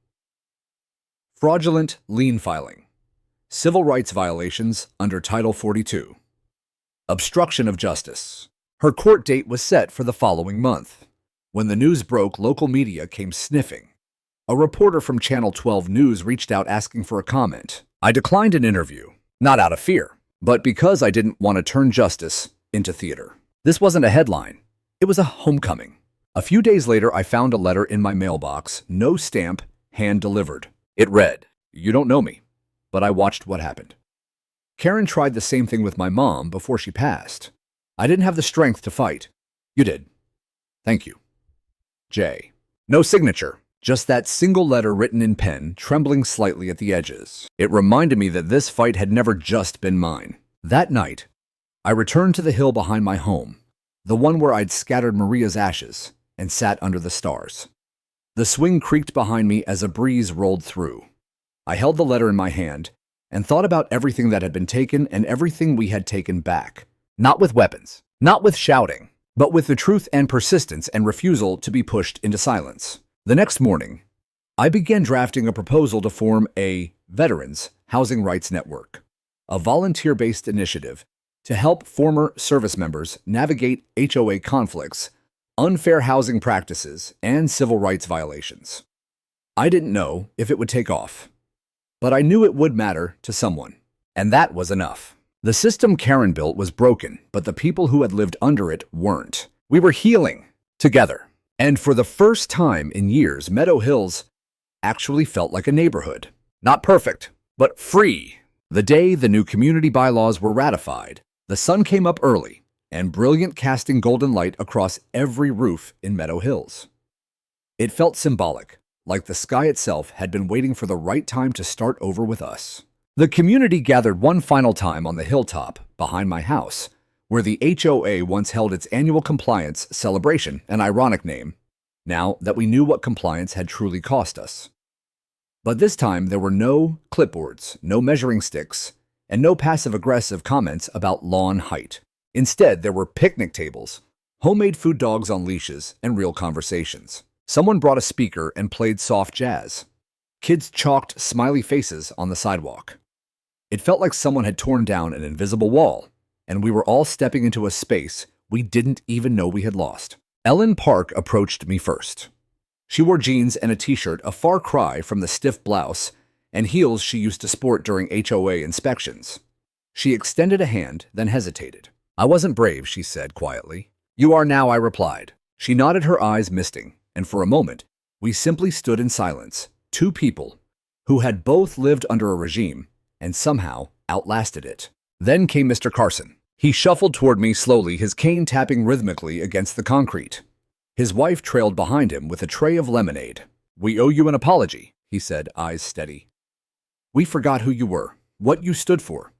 fraudulent lien filing, civil rights violations under Title 42, obstruction of justice. Her court date was set for the following month. When the news broke, local media came sniffing. A reporter from Channel 12 News reached out asking for a comment. I declined an interview, not out of fear, but because I didn't want to turn justice into theater. This wasn't a headline. It was a homecoming. A few days later, I found a letter in my mailbox, no stamp, hand-delivered. It read, "You don't know me, but I watched what happened. Karen tried the same thing with my mom before she passed. I didn't have the strength to fight. You did. Thank you. J." No signature, just that single letter written in pen, trembling slightly at the edges. It reminded me that this fight had never just been mine. That night, I returned to the hill behind my home, the one where I'd scattered Maria's ashes, and sat under the stars. The swing creaked behind me as a breeze rolled through. I held the letter in my hand and thought about everything that had been taken and everything we had taken back. Not with weapons, not with shouting, but with the truth and persistence and refusal to be pushed into silence. The next morning, I began drafting a proposal to form a Veterans Housing Rights Network, a volunteer-based initiative to help former service members navigate HOA conflicts, unfair housing practices, and civil rights violations. I didn't know if it would take off, but I knew it would matter to someone, and that was enough. The system Karen built was broken, but the people who had lived under it weren't. We were healing together. And for the first time in years, Meadow Hills actually felt like a neighborhood. Not perfect, but free. The day the new community bylaws were ratified, the sun came up early and brilliant, casting golden light across every roof in Meadow Hills. It felt symbolic, like the sky itself had been waiting for the right time to start over with us. The community gathered one final time on the hilltop behind my house, where the HOA once held its annual compliance celebration, an ironic name, now that we knew what compliance had truly cost us. But this time there were no clipboards, no measuring sticks, and no passive-aggressive comments about lawn height. Instead, there were picnic tables, homemade food dogs on leashes, and real conversations. Someone brought a speaker and played soft jazz. Kids chalked smiley faces on the sidewalk. It felt like someone had torn down an invisible wall, and we were all stepping into a space we didn't even know we had lost. Ellen Park approached me first. She wore jeans and a t-shirt, a far cry from the stiff blouse and heels she used to sport during HOA inspections. She extended a hand, then hesitated. "I wasn't brave," she said quietly. "You are now," I replied. She nodded, her eyes misting, and for a moment, we simply stood in silence, two people who had both lived under a regime and somehow outlasted it. Then came Mr. Carson. He shuffled toward me slowly, his cane tapping rhythmically against the concrete. His wife trailed behind him with a tray of lemonade. "We owe you an apology," he said, eyes steady. "We forgot who you were, what you stood for.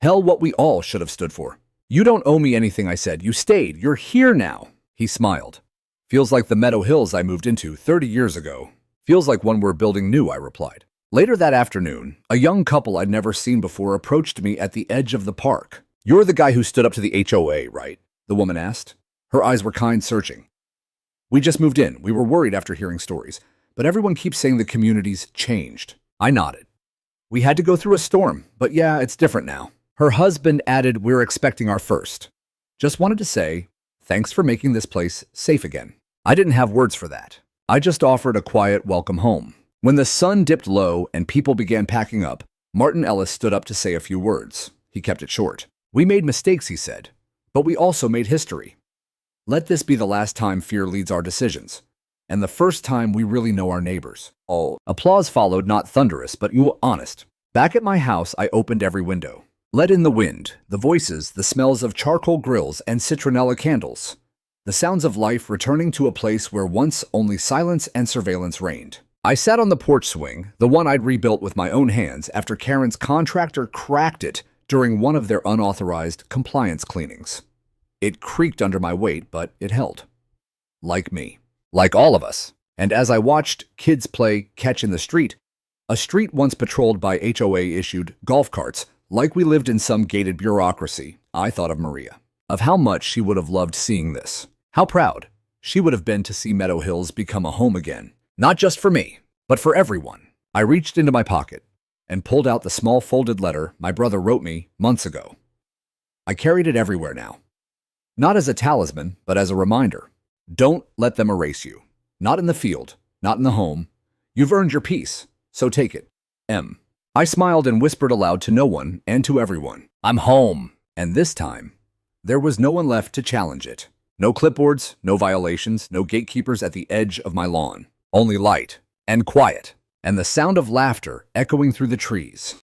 Hell, what we all should have stood for." "You don't owe me anything," I said. "You stayed. You're here now." He smiled. "Feels like the Meadow Hills I moved into 30 years ago. Feels like one we're building new," I replied. Later that afternoon, a young couple I'd never seen before approached me at the edge of the park. "You're the guy who stood up to the HOA, right?" the woman asked. Her eyes were kind, searching. "We just moved in. We were worried after hearing stories, but everyone keeps saying the community's changed." I nodded. "We had to go through a storm, but yeah, it's different now." Her husband added, "We're expecting our first. Just wanted to say, thanks for making this place safe again." I didn't have words for that. I just offered a quiet welcome home. When the sun dipped low and people began packing up, Martin Ellis stood up to say a few words. He kept it short. "We made mistakes," he said, "but we also made history. Let this be the last time fear leads our decisions, and the first time we really know our neighbors." All applause followed, not thunderous, but honest. Back at my house, I opened every window. Let in the wind, the voices, the smells of charcoal grills and citronella candles. The sounds of life returning to a place where once only silence and surveillance reigned. I sat on the porch swing, the one I'd rebuilt with my own hands after Karen's contractor cracked it during one of their unauthorized compliance cleanings. It creaked under my weight, but it held. Like me. Like all of us. And as I watched kids play catch in the street, a street once patrolled by HOA-issued golf carts, like we lived in some gated bureaucracy, I thought of Maria. Of how much she would have loved seeing this. How proud she would have been to see Meadow Hills become a home again. Not just for me, but for everyone. I reached into my pocket and pulled out the small folded letter my brother wrote me months ago. I carried it everywhere now. Not as a talisman, but as a reminder. Don't let them erase you. Not in the field, not in the home. You've earned your peace, so take it. M. I smiled and whispered aloud to no one and to everyone. "I'm home." And this time, there was no one left to challenge it. No clipboards, no violations, no gatekeepers at the edge of my lawn. Only light and quiet and the sound of laughter echoing through the trees.